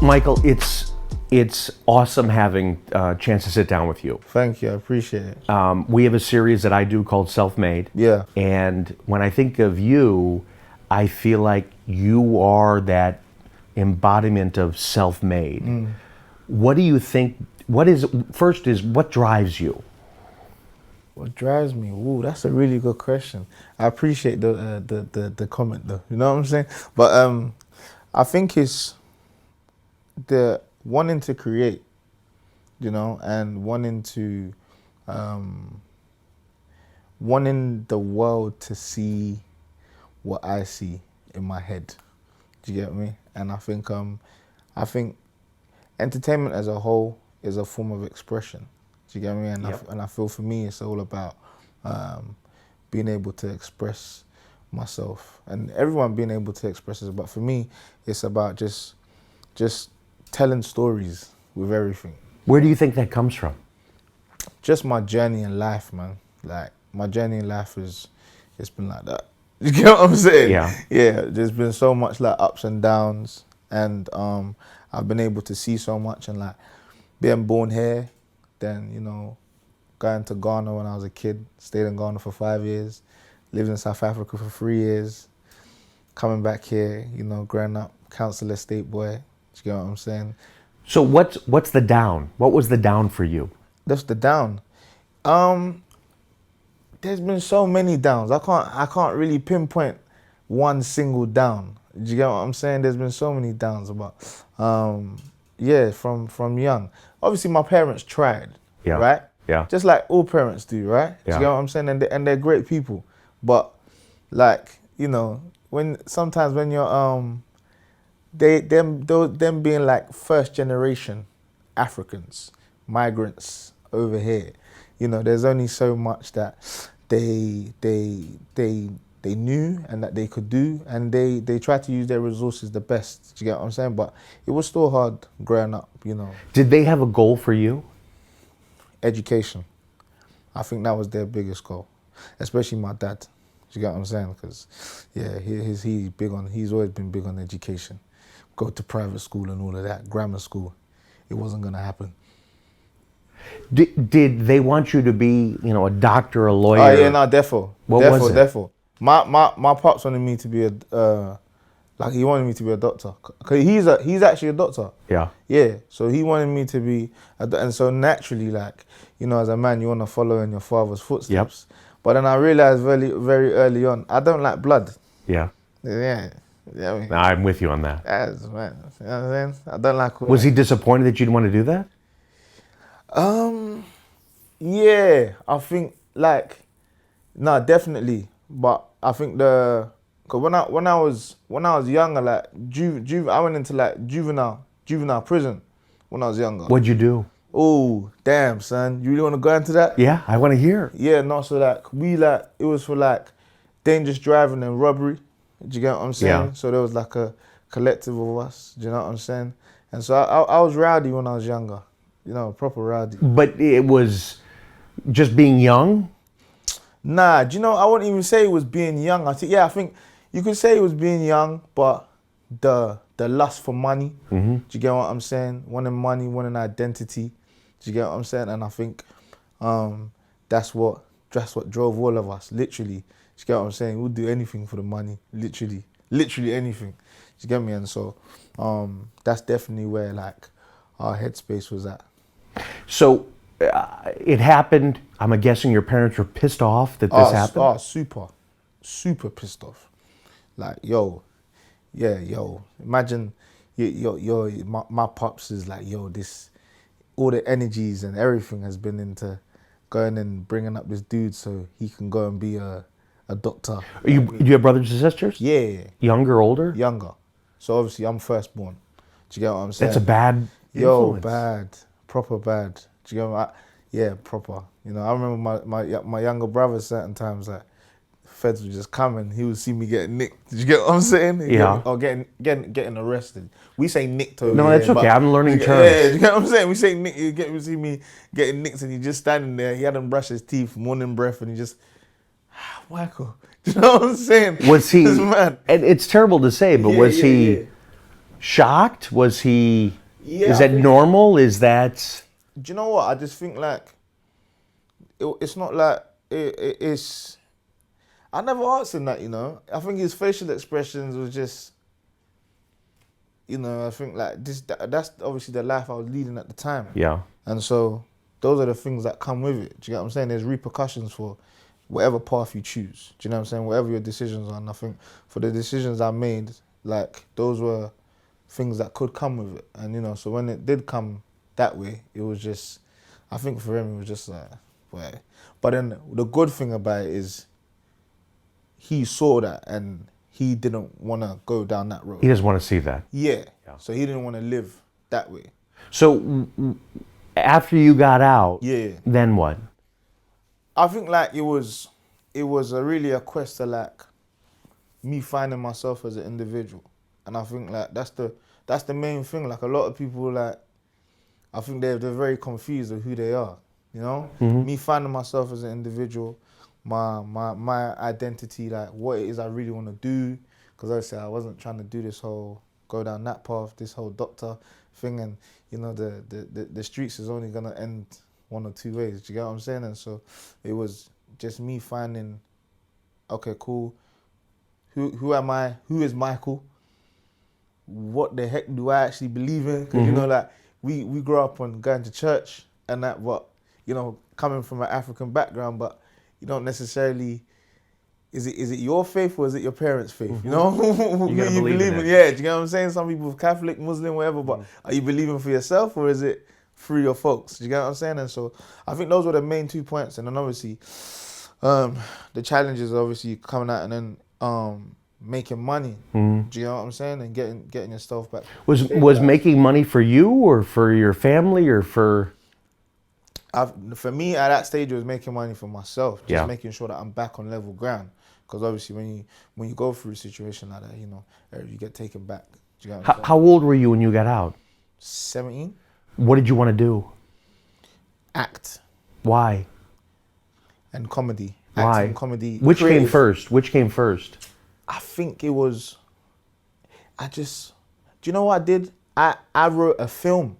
Michael, it's awesome having a chance to sit down with you. Thank you, I appreciate it. We have a series that I do called Self-Made. Yeah. And when I think of you, I feel like you are that embodiment of self-made. What do you think, what drives you? What drives me? Ooh, that's a really good question. I appreciate the comment though. You know what I'm saying? But I think it's the wanting to create, you know, and wanting the world to see what I see in my head. Do you get me? And I think entertainment as a whole is a form of expression. Do you get me? And Yep. I feel for me it's all about being able to express myself, and everyone being able to express it. But for me, it's about just telling stories with everything. Where do you think that comes from? Just my journey in life, man. Like my journey in life it's been like that. You get what I'm saying? Yeah. Yeah. There's been so much like ups and downs, and I've been able to see so much, and like being born here, then you know, going to Ghana when I was a kid, stayed in Ghana for 5 years, lived in South Africa for 3 years, coming back here, you know, growing up, council estate boy. You get what I'm saying? So what's the down? What was the down for you? That's the down. There's been so many downs. I can't really pinpoint one single down. Do you get what I'm saying? There's been so many downs, but yeah, from young. Obviously, my parents tried, Yeah. right? Yeah. Just like all parents do, right? Do Yeah. you get what I'm saying? And they're great people, but like you know, sometimes when you're them being like first generation Africans, migrants over here, you know, there's only so much that they knew and that they could do, and they tried to use their resources the best. Do you get what I'm saying? But it was still hard growing up, you know. Did they have a goal for you? Education. I think that was their biggest goal, especially my dad. Do you get what I'm saying? Because yeah, he's always been big on education. Go to private school and all of that, grammar school. It wasn't gonna happen. Did they want you to be, you know, a doctor, a lawyer? Oh yeah, no, defo. What was it? Defo. My pops wanted me to be he wanted me to be a doctor. Cause he's actually a doctor. Yeah. Yeah, so he wanted me to be, and so naturally, like, you know, as a man, you want to follow in your father's footsteps. Yep. But then I realized very, very early on, I don't like blood. Yeah. Yeah. Yeah, I mean, I'm with you on that. man, you know what I'm saying? I don't like. Was he disappointed that you didn't want to do that? Yeah, I think like, no, definitely. But I think cause when I was younger, like I went into like juvenile prison when I was younger. What'd you do? Oh, damn, son, you really want to go into that? Yeah, I want to hear. Yeah, no, so like it was for like dangerous driving and robbery. Do you get what I'm saying? Yeah. So there was like a collective of us. Do you know what I'm saying? And so I was rowdy when I was younger. You know, proper rowdy. But it was just being young? Nah, do you know, I wouldn't even say it was being young. I think you could say it was being young, but the lust for money. Do you get what I'm saying? Wanting money, wanting identity. Do you get what I'm saying? And I think that's what drove all of us, literally. Do you get what I'm saying? We'll do anything for the money, literally anything. Do you get me? And so that's definitely where like our headspace was at. So it happened. I'm guessing your parents were pissed off that this happened? Oh, super pissed off. Like, imagine my pops is like, all the energies and everything has been into going and bringing up this dude so he can go and be a doctor. Do you have brothers and sisters? Yeah. Younger, older? Younger. So obviously I'm firstborn. Do you get what I'm saying? That's a bad influence. Bad. Proper bad. Do you get what yeah, proper. You know, I remember my younger brother certain times, like, feds would just come and he would see me getting nicked. Did you get what I'm saying? Yeah. Or getting arrested. We say nicked over No, here. that's okay. I'm learning terms. Yeah, you get what I'm saying? We say nick. You see me getting nicked and he just standing there. He hadn't brushed his teeth, morning breath, and he just, Michael. Do you know what I'm saying? Was he? This man. And it's terrible to say, but was he shocked? Was he? Yeah, Is I that think- normal? Is that? Do you know what? I just think like it's not like it's. I never asked him that, you know. I think his facial expressions was just, you know. I think like that's obviously the life I was leading at the time, Yeah. and so those are the things that come with it. Do you get what I'm saying? There's repercussions for whatever path you choose. Do you know what I'm saying? Whatever your decisions are. And I think for the decisions I made, like those were things that could come with it, and you know. So when it did come that way, it was just. I think for him, it was just like, boy. But then the good thing about it is, he saw that and he didn't want to go down that road. He doesn't want to see that. Yeah. So he didn't want to live that way. So after you got out, Yeah. then what? I think like it was really a quest to like me finding myself as an individual, and I think like that's the main thing. Like a lot of people like, I think they're very confused of who they are. You know, me finding myself as an individual, my identity, like what it is I really want to do. Because obviously I wasn't trying to do this whole go down that path, this whole doctor thing, and you know the streets is only gonna end one or two ways. Do you get what I'm saying? And so it was just me finding, okay, cool. Who am I? Who is Michael? What the heck do I actually believe in? Because you know, like we grew up on going to church and that, but you know, coming from an African background, but you don't necessarily. Is it your faith or is it your parents' faith? You know, You gotta believe in it. Yeah, do you get what I'm saying? Some people are Catholic, Muslim, whatever, but are you believing for yourself or is it through your folks? Do you get what I'm saying? And so I think those were the main 2 points. And then obviously, the challenges are obviously coming out and then making money. Do you know what I'm saying? And getting yourself back. Was making money for you or for your family or for? For me, at that stage, it was making money for myself, just Yeah. making sure that I'm back on level ground. Because obviously, when you go through a situation like that, you know, you get taken back. Do you get what I'm saying? How old were you when you got out? 17. What did you want to do? Act Why? and comedy. Why? Act and comedy. Which came creative. first? Which came first? I think it was. Do you know what I did? I wrote a film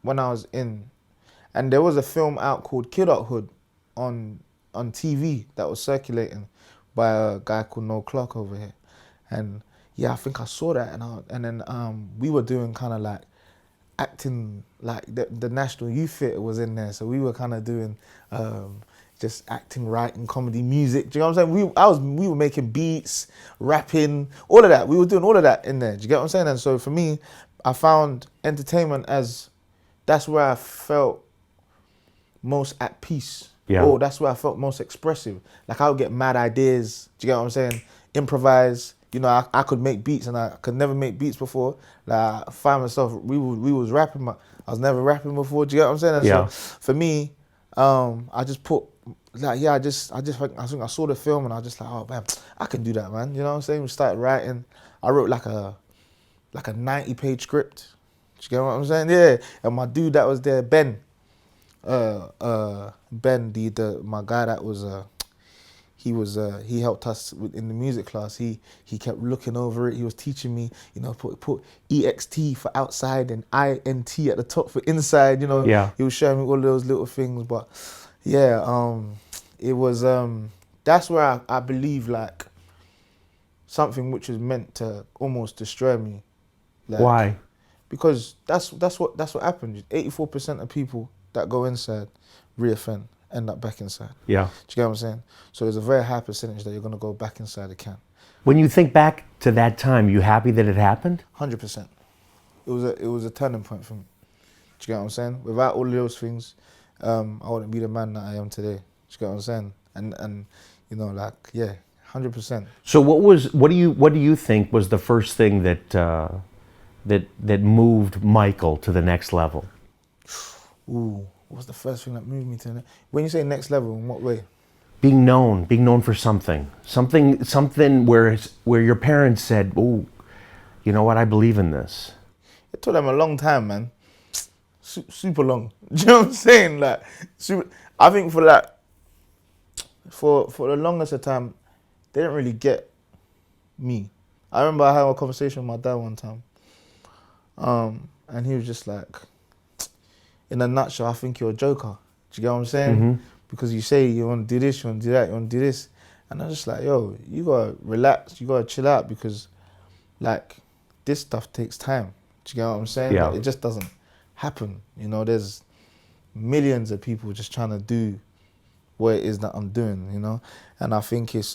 when I was in, and there was a film out called Kidulthood on TV that was circulating by a guy called Noel Clark over here, and yeah, I think I saw that, and then we were doing kind of like acting, like the National Youth Theatre was in there, so we were kind of doing just acting, writing, comedy, music. Do you know what I'm saying? We were making beats, rapping, all of that. We were doing all of that in there. Do you get what I'm saying? And so for me, I found entertainment as that's where I felt most at peace. Yeah. Or that's where I felt most expressive. Like I would get mad ideas. Do you get what I'm saying? Improvise. You know, I could make beats and I could never make beats before. Like I find myself, we was rapping. I was never rapping before. Do you get what I'm saying? And Yeah. so for me, I just put like I think I saw the film and I was just like, oh man, I can do that, man. You know what I'm saying? We started writing. I wrote like a 90-page script. Do you get what I'm saying? Yeah. And my dude that was there, Ben, my guy that was he helped us in the music class. He kept looking over it. He was teaching me, you know, put EXT for outside and INT at the top for inside, you know. Yeah. He was showing me all those little things, but yeah, it was that's where I believe like something which was meant to almost destroy me. Like, Why? because that's what happened. 84% of people that go inside reoffend, end up back inside. Yeah. Do you get what I'm saying? So there's a very high percentage that you're gonna go back inside the can. When you think back to that time, you happy that it happened? 100%. It was a turning point for me. Do you get what I'm saying? Without all of those things, I wouldn't be the man that I am today. Do you get what I'm saying? And you know, like, yeah, 100%. So what do you think was the first thing that moved Michael to the next level? Ooh, what's the first thing that moved me to the next? When you say next level, in what way? Being known for something where your parents said, "Oh, you know what? I believe in this." It took them a long time, man. Super long. Do you know what I'm saying? Like, I think for the longest of time, they didn't really get me. I remember I had a conversation with my dad one time, And he was just like, in a nutshell, I think you're a joker. Do you get what I'm saying? Because you say you want to do this, you want to do that, you want to do this. And I'm just like, yo, you got to relax, you got to chill out because, like, this stuff takes time. Do you get what I'm saying? Yeah. Like, it just doesn't happen. You know, there's millions of people just trying to do what it is that I'm doing, you know? And I think it's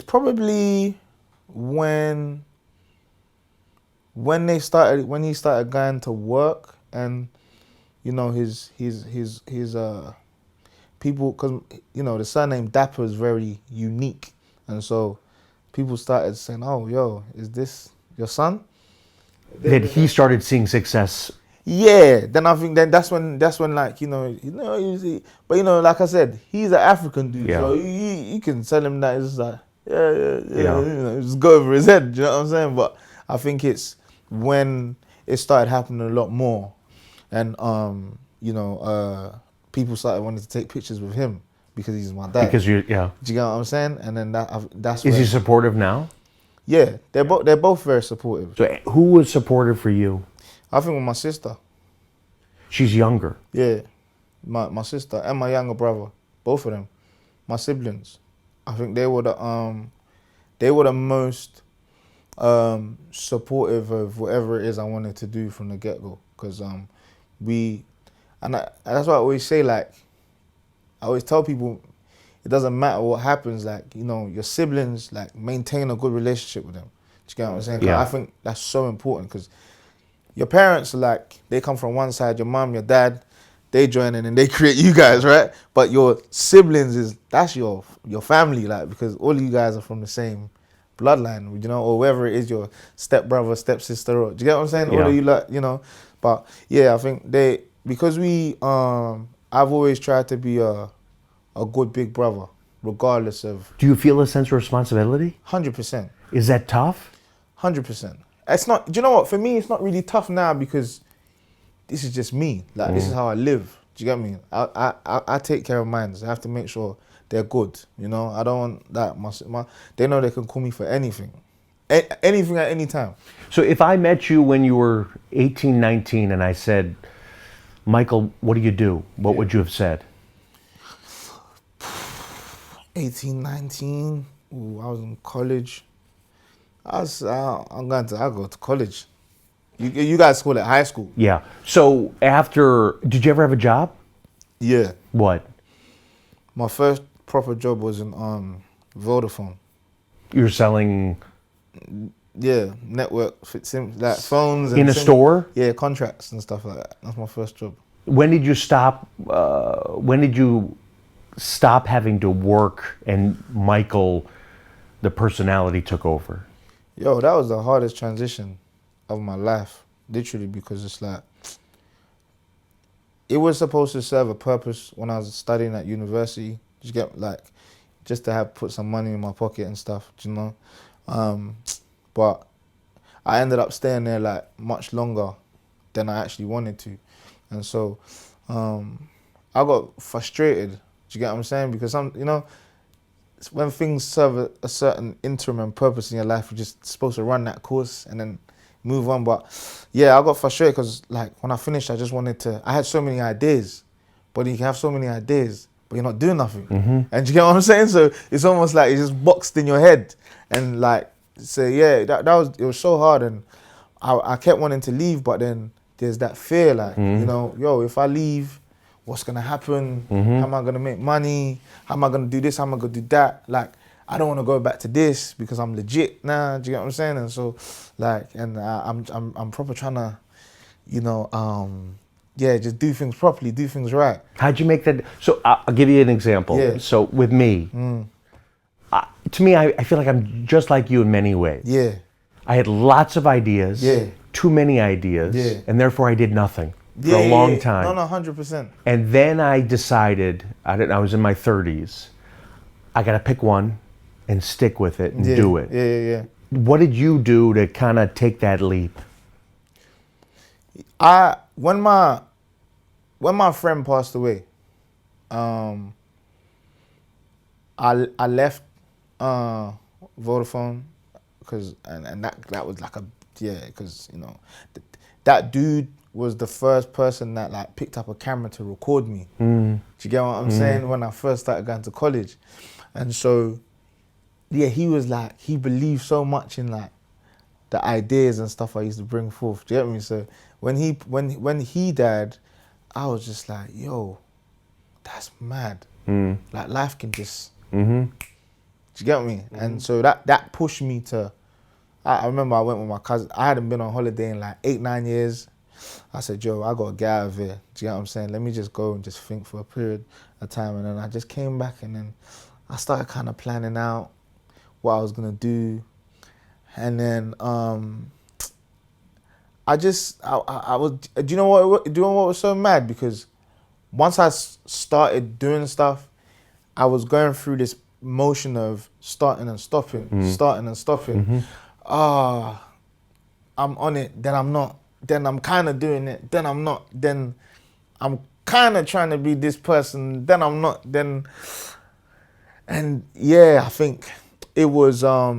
probably when he started going to work and, you know, his people, because, you know, the surname Dapaah is very unique. And so people started saying, oh, yo, is this your son? That he started seeing success. Yeah, then I think that's when like, you know, you see, but you know, like I said, he's an African dude, Yeah. so you can tell him that it's like, yeah, Yeah. you know, just go over his head, do you know what I'm saying? But I think it's when it started happening a lot more, and you know, people started wanting to take pictures with him because he's my dad. Because you, yeah. Do you get what I'm saying? And then that's Is when, he supportive now? yeah, they're both very supportive. So who was supportive for you? I think with my sister. She's younger. Yeah, my sister and my younger brother, both of them, my siblings. I think they were the most supportive of whatever it is I wanted to do from the get go. Because and that's why I always say, like, I always tell people, it doesn't matter what happens. Like, you know, your siblings, like, maintain a good relationship with them. Do you get what I'm saying? 'Cause Yeah. I think that's so important because your parents, like, they come from one side, your mom, your dad, they join in and they create you guys, right? But your siblings that's your family, like, because all of you guys are from the same bloodline, you know, or whether it is your step brother, step sister, or do you get what I'm saying? Yeah. All of you, like, you know. But yeah, I think because I've always tried to be a good big brother, regardless of Do you feel a sense of responsibility? 100%. Is that tough? 100%. It's not. Do you know what? For me, it's not really tough now because this is just me. Like, this is how I live. Do you get me? I take care of mine. I have to make sure they're good. You know, I don't want that. They know they can call me for anything, anything at any time. So if I met you when you were 18, 19, and I said, Michael, what do you do? What would you have said? 18, 19. Ooh, I was in college. I go to college. You guys call it high school. Yeah. So did you ever have a job? Yeah. What? My first proper job was in Vodafone. You were selling Yeah, network, like phones. in a store? Yeah, contracts and stuff like that. That's my first job. When did you stop? When did you stop having to work and Michael, the personality, took over? Yo, that was the hardest transition of my life, literally, because it's like, it was supposed to serve a purpose when I was studying at university. Just get, like, just to have put some money in my pocket and stuff, you know. But I ended up staying there like much longer than I actually wanted to, and so I got frustrated. Do you get what I'm saying? Because you know, when things serve a certain interim and purpose in your life, you're just supposed to run that course and then move on. But yeah, I got frustrated because, like, when I finished, I had so many ideas, but you can have so many ideas, but you're not doing nothing. And you get what I'm saying? So it's almost like it's just boxed in your head. And like, so yeah, it was so hard. And I kept wanting to leave, but then there's that fear, like, you know, yo, if I leave, what's gonna happen? How am I gonna make money? How am I gonna do this? How am I gonna do that? Like, I don't want to go back to this because I'm legit now. Do you get what I'm saying? And so, like, and I'm proper trying to, you know, yeah, just do things properly, do things right. How'd you make that? So I'll give you an example. Yeah. So with me, to me, I feel like I'm just like you in many ways. Yeah, I had lots of ideas, Yeah. too many ideas, Yeah. and therefore I did nothing for yeah, a long yeah. time. No, 100%. And then I decided, I was in my 30s, I got to pick one and stick with it and Yeah, do it. Yeah. What did you do to kind of take that leap? When my friend passed away, I left Vodafone because and that was like Yeah, because that dude was the first person that like picked up a camera to record me. Do you get what I'm saying? When I first started going to college, and so yeah, he was like, he believed so much in like the ideas and stuff I used to bring forth. Do you get me? So when he died, I was just like, yo, that's mad. Like life can just. Do you get me? And so that pushed me to. I remember I went with my cousin. I hadn't been on holiday in like 8-9 years. I said, yo, I gotta get out of here. Do you get what I'm saying? Let me just go and just think for a period of time. And then I just came back, and then I started kind of planning out what I was gonna do. And then I was. Do you know what? Do you know what was so mad? Because once I started doing stuff, I was going through this motion of starting and stopping. I'm on it, then I'm not, then I'm kind of doing it, then I'm not, then I'm kind of trying to be this person, then I'm not, then, and yeah, I think it was, for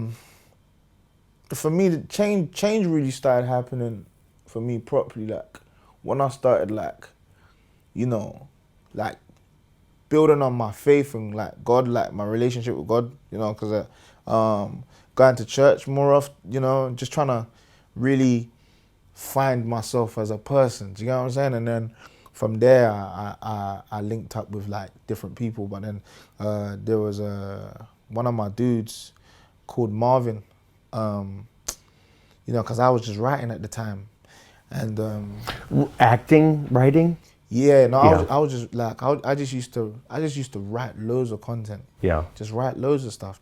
me, the change really started happening for me properly, like, when I started, like, like, building on my faith and like God, like my relationship with God, because going to church more often, just trying to really find myself as a person. Do you get what I'm saying? And then from there, I linked up with like different people. But then there was one of my dudes called Marvin, because I was just writing at the time, and acting, writing. Yeah, no, I was just like I just used to write loads of content. Yeah. Just write loads of stuff.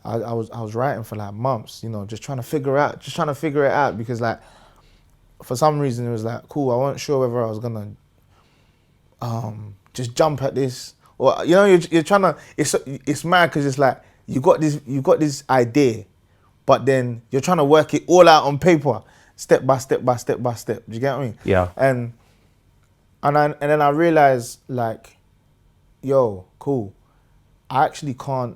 I was writing for like months. Just trying to figure it out because like for some reason it was like cool. I wasn't sure whether I was gonna just jump at this or you're trying to. It's mad because it's like you got this idea, but then you're trying to work it all out on paper, step by step by step by step. Do you get what I mean? Yeah. And then I realized, like, yo, cool. I actually can't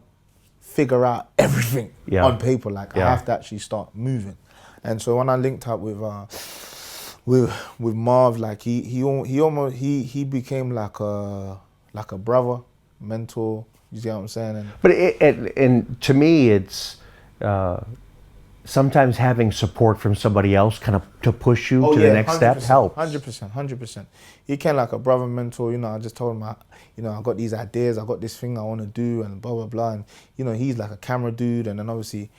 figure out everything on paper. Like, I have to actually start moving. And so when I linked up with Marv, like he became like a brother, mentor. You see what I'm saying? But and to me, it's sometimes having support from somebody else kind of to push you to the next step helps. 100%. He came like a brother mentor, I just told him, I got these ideas, I got this thing I want to do and blah, blah, blah. And, he's like a camera dude. And then obviously,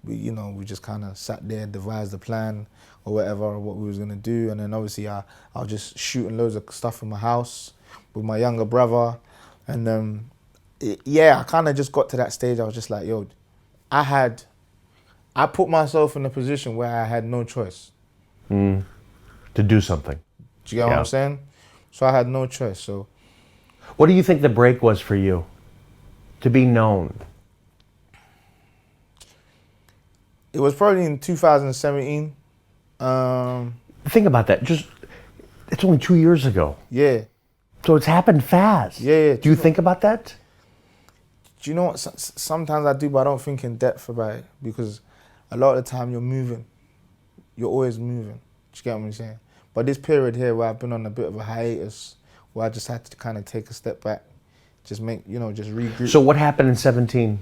we just kind of sat there, devised a plan or whatever, what we was going to do. And then obviously I was just shooting loads of stuff in my house with my younger brother. And I kind of just got to that stage. I was just like, yo, I put myself in a position where I had no choice. To do something. Do you get what I'm saying? So I had no choice. So, what do you think the break was for you? To be known? It was probably in 2017. Think about that. It's only 2 years ago. Yeah. So it's happened fast. Yeah. Do you think about that? Do you know what? Sometimes I do, but I don't think in depth about it because a lot of the time you're moving. You're always moving. Do you get what I'm saying? But this period here where I've been on a bit of a hiatus, where I just had to kind of take a step back, just regroup. So what happened in 17?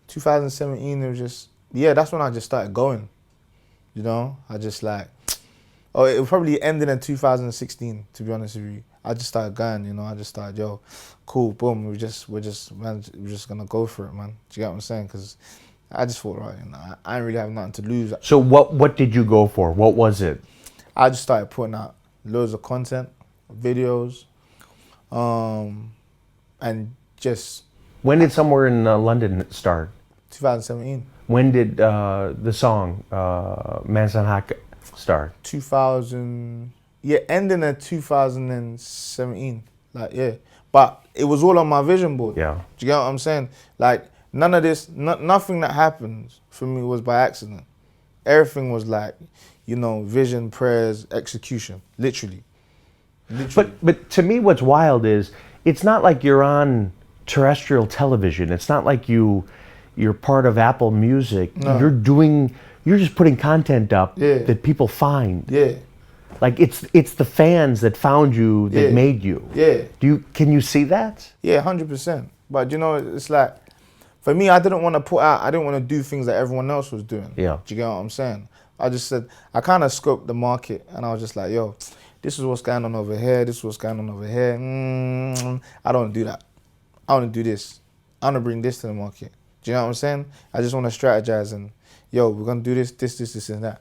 2017, it was just, that's when I just started going. I just it probably ended in 2016, to be honest with you. I just started going, I just started, yo, cool, boom, we're just gonna go for it, man. Do you get what I'm saying? Because I just thought, right, I didn't really have nothing to lose. So what did you go for? What was it? I just started putting out loads of content, videos, and just... When did Somewhere in London start? 2017. When did the song Mansan Hak start? Ending in 2017. But it was all on my vision board. Yeah. Do you get what I'm saying? Like, none of this, nothing that happens for me was by accident. Everything was like, vision, prayers, execution, literally. But to me, what's wild is it's not like you're on terrestrial television. It's not like you you're part of Apple Music. No. You're just putting content up Yeah. that people find. Yeah. Like it's the fans that found you that Yeah. made you. Yeah. Can you see that? Yeah, 100%. But you know, it's like, for me, I didn't want to do things that everyone else was doing. Yeah. Do you get what I'm saying? I just said, I kind of scoped the market and I was just like, yo, this is what's going on over here. This is what's going on over here. I don't do that. I want to do this. I want to bring this to the market. Do you know what I'm saying? I just want to strategize and, yo, we're going to do this, and that.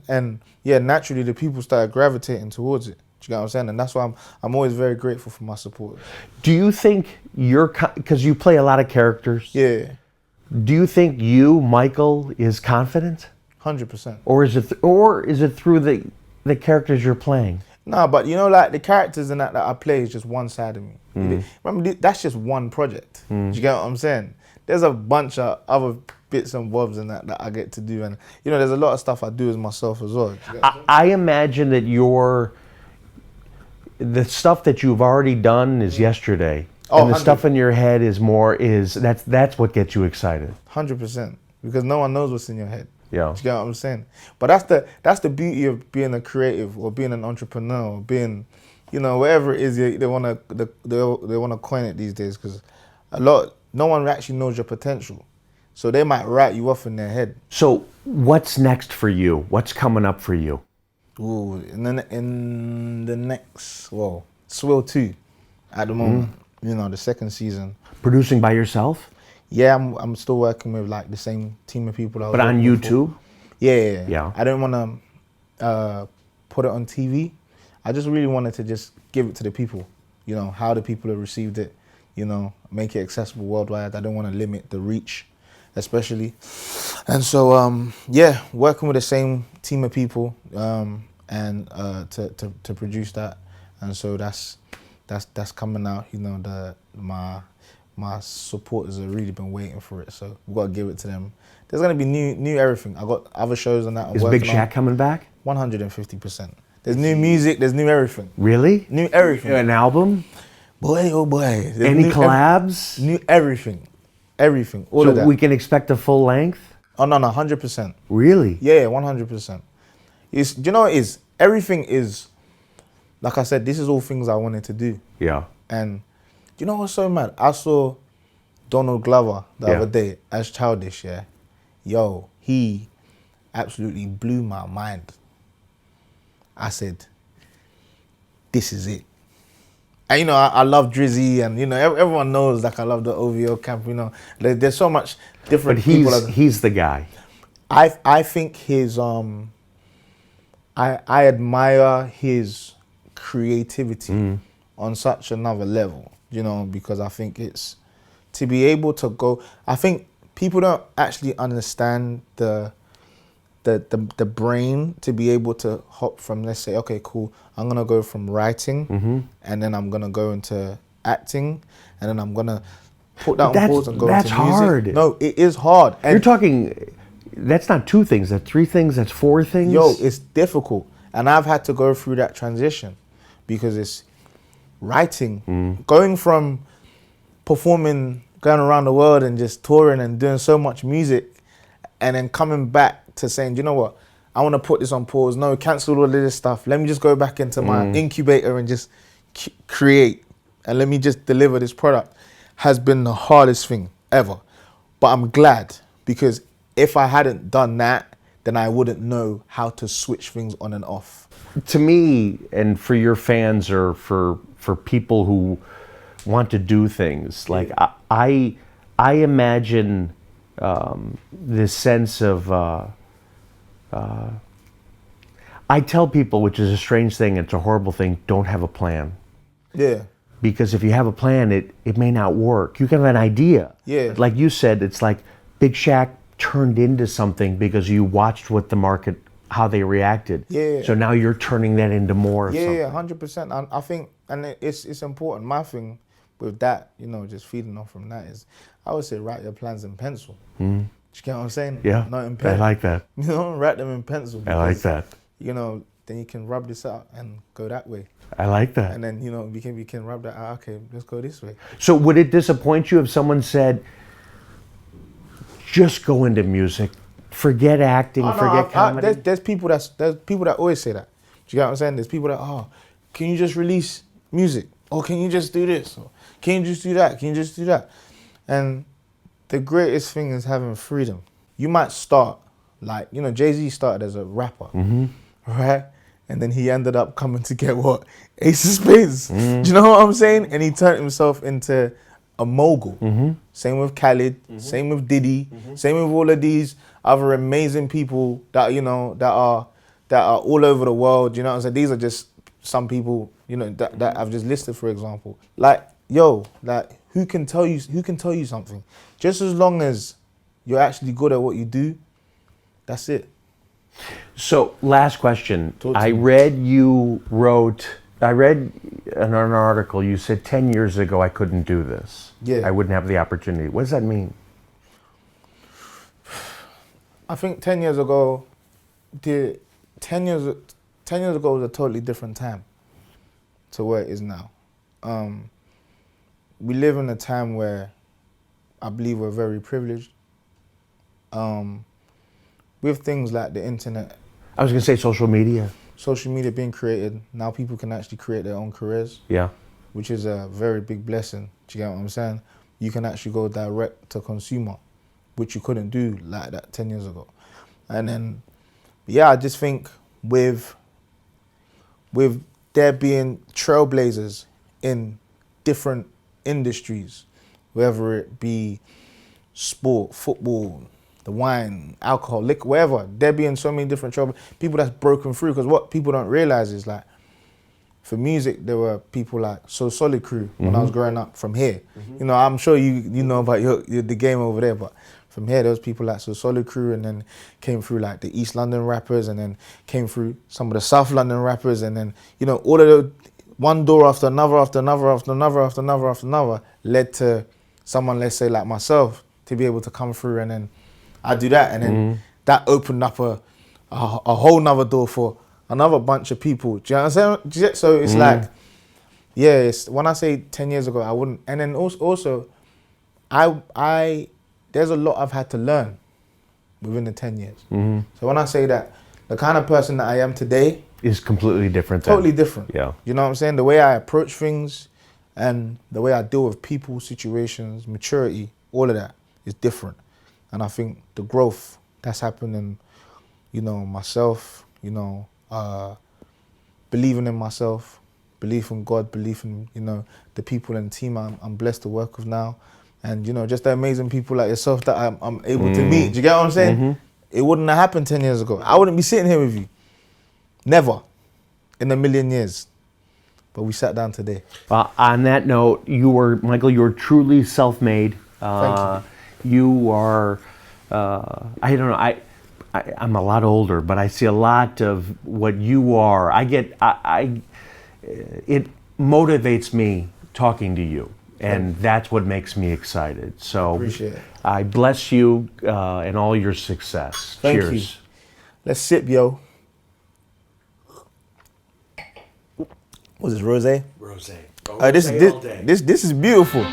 And yeah, naturally the people started gravitating towards it. Do you get what I'm saying? And that's why I'm always very grateful for my supporters. Do you think because you play a lot of characters? Yeah, Do you think Michael, is confident, 100%. or is it through the characters you're playing? No, but you know, like the characters and that I play is just one side of me. Remember, that's just one project. Do you get what I'm saying? There's a bunch of other bits and bobs and that I get to do, and you know, there's a lot of stuff I do as myself as well. Do you get what I'm saying? I imagine that the stuff that you've already done is yesterday, Oh, and the 100. stuff in your head that's what gets you excited. 100%, because no one knows what's in your head. Yeah. Do you get what I'm saying? But that's the beauty of being a creative or being an entrepreneur or being, you know, whatever it is they wanna coin it these days, because no one actually knows your potential, so they might write you off in their head. So what's next for you? What's coming up for you? Ooh, and then in the next, well, Swill 2 at the moment. You know, the second season. Producing by yourself? Yeah, I'm still working with like the same team of people. But on YouTube? Yeah. Yeah. I didn't want to put it on TV. I just really wanted to just give it to the people. You know, how the people have received it. You know, make it accessible worldwide. I don't want to limit the reach, especially. And so, yeah, working with the same team of people and to produce that. And so that's coming out. You know, my supporters have really been waiting for it, so we've got to give it to them. There's gonna be new everything. I got other shows on that. I'm Is Big working Shaq on. coming back? 150%. There's new music. There's new everything. Really? New everything. An album? Boy, oh boy. There's Any new collabs? new everything. Everything. All So of that. we can expect a full length? Oh no, 100%. Really? Yeah, 100%. Do you know what it is? Everything is, like I said, this is all things I wanted to do. Yeah. And do you know what's so mad? I saw Donald Glover the other day as Childish, yeah. Yo, he absolutely blew my mind. I said, this is it. And you know, I love Drizzy, and you know, everyone knows like I love the OVO camp, you know. There's so much different But people. he's the guy. I think his I admire his creativity on such another level, you know, because I think it's to be able to go. I think people don't actually understand the brain to be able to hop from, let's say, okay, cool, I'm gonna go from writing and then I'm gonna go into acting and then I'm gonna put that on pause and go into music. That's hard. No, it is hard. And You're talking, that's not two things, that's three things, that's four things. yo, it's difficult. And I've had to go through that transition because it's writing, going from performing, going around the world and just touring and doing so much music, and then coming back to saying, you know what, I want to put this on pause. No, cancel all of this stuff. Let me just go back into my incubator and just create, and let me just deliver this product, has been the hardest thing ever. But I'm glad, because if I hadn't done that, then I wouldn't know how to switch things on and off. To me, and for your fans or for people who want to do things, like I imagine this sense of, I tell people, which is a strange thing, it's a horrible thing, don't have a plan. Yeah. Because if you have a plan, it may not work. You can have an idea. Yeah. Like you said, it's like Big Shaq turned into something because you watched what the market, how they reacted. Yeah. So now you're turning that into more of something. Yeah, 100%. I think, and it's important. My thing with that, you know, just feeding off from that is, I would say write your plans in pencil. Do you get what I'm saying? Yeah, Not in pen. I like that. You know, write them in pencil. I like because, that. You know, then you can rub this out and go that way. I like that. And then, you know, we can rub that out. Okay, let's go this way. So would it disappoint you if someone said, just go into music, forget acting, forget comedy. There's people that always say that. Do you get what I'm saying? There's people that, oh, can you just release music? Or can you just do this? Or can you just do that? Can you just do that? And the greatest thing is having freedom. You might start, like, you know, Jay-Z started as a rapper, right? And then he ended up coming to get what? Ace of Spades. Do you know what I'm saying? And he turned himself into a mogul. Same with Khaled, same with Diddy, same with all of these other amazing people that, you know, that are all over the world. You know what I'm saying? These are just some people, you know, that I've just listed, for example. Like, yo, like, who can tell you something? Just as long as you're actually good at what you do, that's it. So, last question. I read in an article, you said 10 years ago I couldn't do this. Yeah. I wouldn't have the opportunity. What does that mean? I think 10 years ago, 10 years ago was a totally different time to where it is now. We live in a time where I believe we're very privileged. With things like the internet. I was going to say social media. Social media being created, now people can actually create their own careers. Yeah. Which is a very big blessing. Do you get what I'm saying? You can actually go direct to consumer, which you couldn't do like that 10 years ago. And then, yeah, I just think with there being trailblazers in different industries, whether it be sport, football, the wine, alcohol, liquor, whatever, there being so many different trouble, people that's broken through. Because what people don't realize is, like, for music, there were people like So Solid Crew when I was growing up from here. You know, I'm sure you know about the game over there, but from here, there was people like So Solid Crew, and then came through like the East London rappers, and then came through some of the South London rappers, and then, you know, all of the one door after another, after another, after another, after another, after another, led to someone, let's say like myself, to be able to come through, and then I do that, and then that opened up a whole nother door for another bunch of people. Do you understand? So it's like, yeah, it's, when I say 10 years ago, I wouldn't. And then also I there's a lot I've had to learn within the 10 years. So when I say that, the kind of person that I am today is completely different. Totally different. Yeah. You know what I'm saying? The way I approach things and the way I deal with people, situations, maturity, all of that is different. And I think the growth that's happened in, you know, myself, you know, believing in myself, belief in God, belief in, you know, the people and the team I'm blessed to work with now. And, you know, just the amazing people like yourself that I'm able to meet. Do you get what I'm saying? It wouldn't have happened 10 years ago. I wouldn't be sitting here with you. Never. In a million years. But we sat down today. On that note, Michael, you were truly self-made. Thank you. You are, I don't know, I'm a lot older, but I see a lot of what you are. It motivates me talking to you, and that's what makes me excited. So appreciate it. I bless you and all your success. Thank Cheers. you. Let's sip, yo. What's this, rosé? Rosé. This is beautiful.